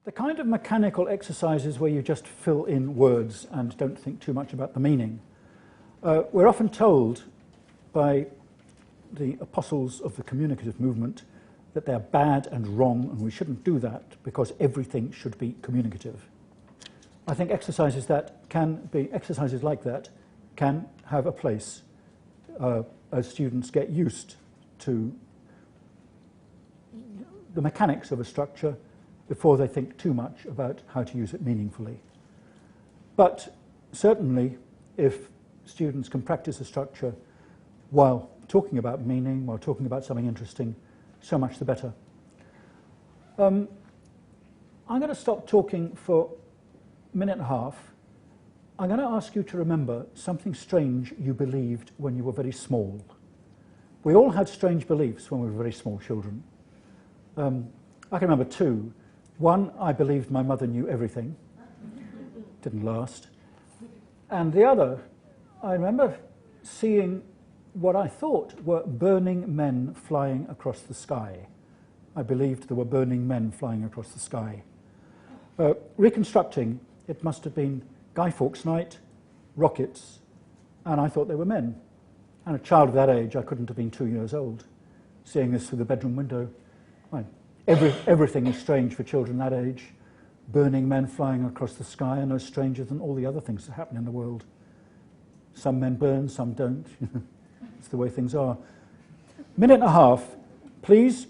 The kind of mechanical exercises where you just fill in words and don't think too much about the meaning. We're often told by the apostles of the communicative movement that they're bad and wrong and we shouldn't do that because everything should be communicative. I think exercises like that can have a place as students get used to the mechanics of a structure before they think too much about how to use it meaningfully. But certainly, if students can practice a structure while talking about meaning, while talking about something interesting, so much the better. I'm going to stop talking for a minute and a half. I'm going to ask you to remember something strange you believed when you were very small. We all had strange beliefs when we were very small children. I can remember two. One, I believed my mother knew everything. Didn't last. And the other, I remember seeing what I thought were burning men flying across the sky. I believed there were burning men flying across the sky. Reconstructing, it must have been Guy Fawkes Night, rockets, and I thought they were men. And a child of that age, I couldn't have been 2 years old, seeing this through the bedroom window. Well, everything is strange for children that age. Burning men flying across the sky are no stranger than all the other things that happen in the world. Some men burn, some don't. It's the way things are. Minute and a half, please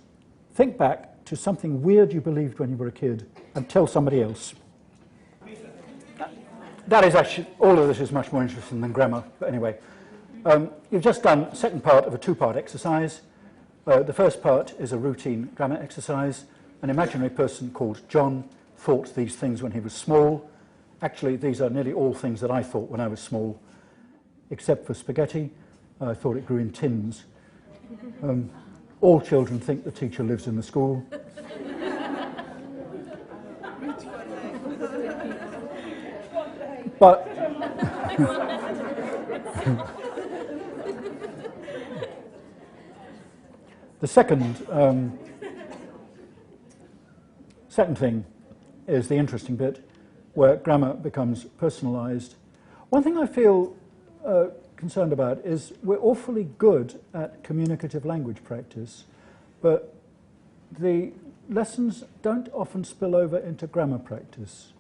think back to something weird you believed when you were a kid and tell somebody else. That is actually, all of this is much more interesting than grammar, but anyway. You've just done the second part of a two-part exercise. The first part is a routine grammar exercise. An imaginary person called John thought these things when he was small. Actually, these are nearly all things that I thought when I was small, except for spaghetti. I thought it grew in tins. All children think the teacher lives in the school. But the second thing is the interesting bit, where grammar becomes personalised. One thing I feel concerned about is we're awfully good at communicative language practice, but the lessons don't often spill over into grammar practice.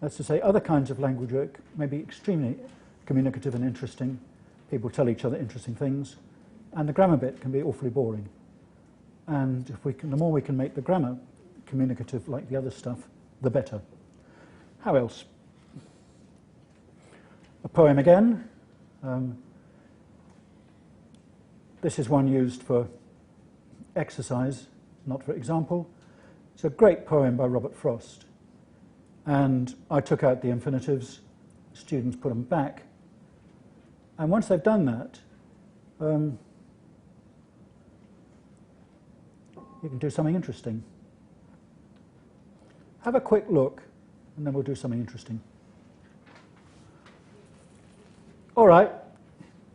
That's to say, other kinds of language work may be extremely communicative and interesting. People tell each other interesting things, and the grammar bit can be awfully boring. And if we can, the more we can make the grammar communicative like the other stuff, the better. How else? A poem again. This is one used for exercise, not for example. It's a great poem by Robert Frost. And I took out the infinitives, students put them back. And once they've done that, you can do something interesting. Have a quick look, and then we'll do something interesting. All right,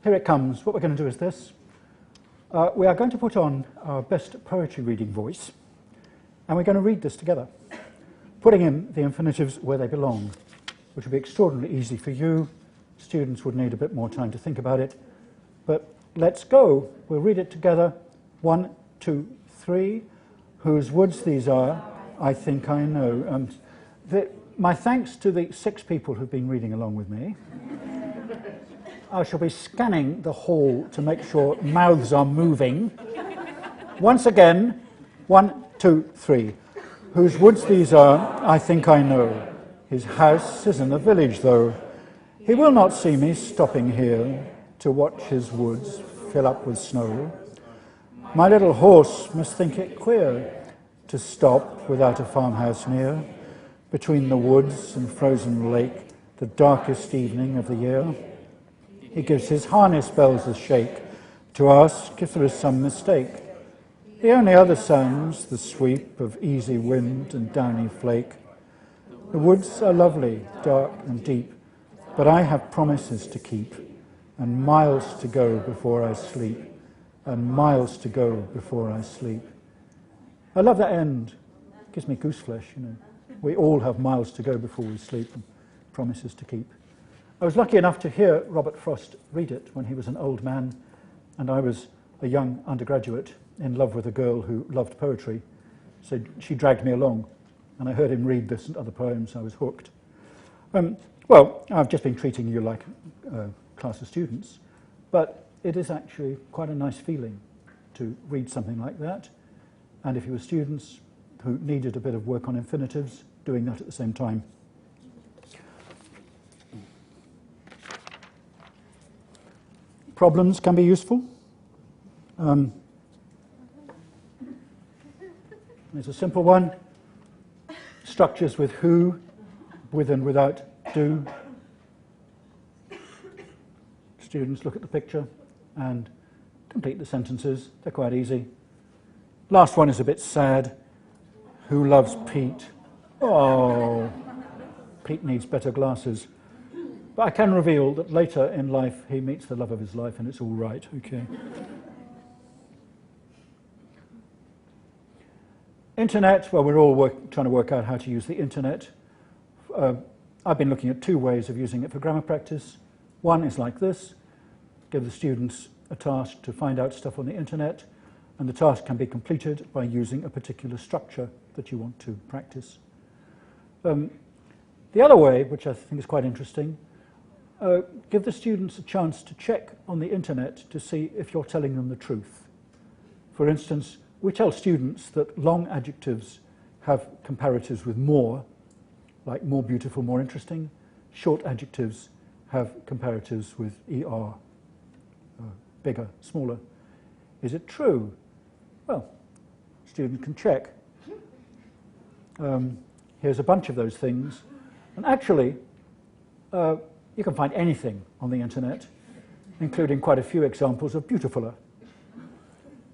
here it comes. What we're going to do is this. We are going to put on our best poetry reading voice, and we're going to read this together, putting in the infinitives where they belong, which will be extraordinarily easy for you. Students would need a bit more time to think about it. But let's go. We'll read it together. 1, 2, 3. Whose woods these are, I think I know. My thanks to the 6 people who've been reading along with me. I shall be scanning the hall to make sure mouths are moving. Once again, 1, 2, 3. Whose woods these are, I think I know. His house is in the village, though. He will not see me stopping here to watch his woods fill up with snow. My little horse must think it queer to stop without a farmhouse near, between the woods and frozen lake, the darkest evening of the year. He gives his harness bells a shake to ask if there is some mistake. The only other sounds, the sweep of easy wind and downy flake. The woods are lovely, dark and deep, but I have promises to keep, and miles to go before I sleep, and miles to go before I sleep. I love that end. It gives me goose flesh, you know. We all have miles to go before we sleep and promises to keep. I was lucky enough to hear Robert Frost read it when he was an old man, and I was a young undergraduate in love with a girl who loved poetry. So she dragged me along, and I heard him read this and other poems. I was hooked. Well, I've just been treating you like a class of students, but it is actually quite a nice feeling to read something like that. And if you were students who needed a bit of work on infinitives, doing that at the same time. Problems can be useful. There's a simple one. Structures with who, with and without do. Students look at the picture and complete the sentences. They're quite easy. Last one is a bit sad. Who loves Pete? Oh, Pete needs better glasses. But I can reveal that later in life he meets the love of his life and it's all right, okay. Internet, well, we're all trying to work out how to use the internet. I've been looking at two ways of using it for grammar practice. One is like this: give the students a task to find out stuff on the internet, and the task can be completed by using a particular structure that you want to practice. The other way, which I think is quite interesting, give the students a chance to check on the internet to see if you're telling them the truth. For instance, we tell students that long adjectives have comparatives with more, like more beautiful, more interesting. Short adjectives have comparatives with ER, bigger, smaller. Is it true? Well, student can check. Here's a bunch of those things. And actually, you can find anything on the internet, including quite a few examples of beautifuler,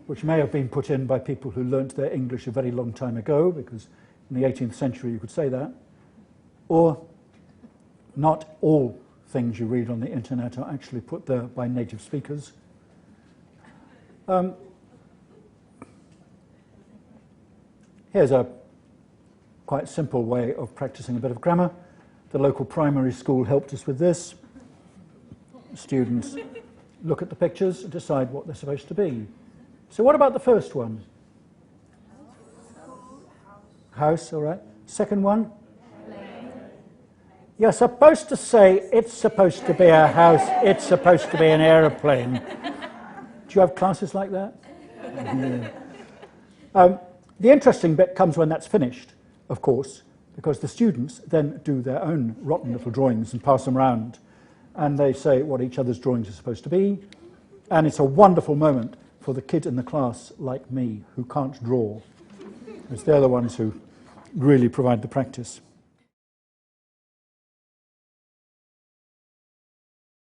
which may have been put in by people who learnt their English a very long time ago, because in the 18th century you could say that. Or not all things you read on the internet are actually put there by native speakers. Here's a quite simple way of practicing a bit of grammar. The local primary school helped us with this. Students look at the pictures and decide what they're supposed to be. So what about the first one? House, all right. Second one? You're supposed to say it's supposed to be a house, it's supposed to be an aeroplane. Do you have classes like that? Yeah. The interesting bit comes when that's finished, of course, because the students then do their own rotten little drawings and pass them around, and they say what each other's drawings are supposed to be, and it's a wonderful moment for the kid in the class like me who can't draw, because they're the ones who really provide the practice.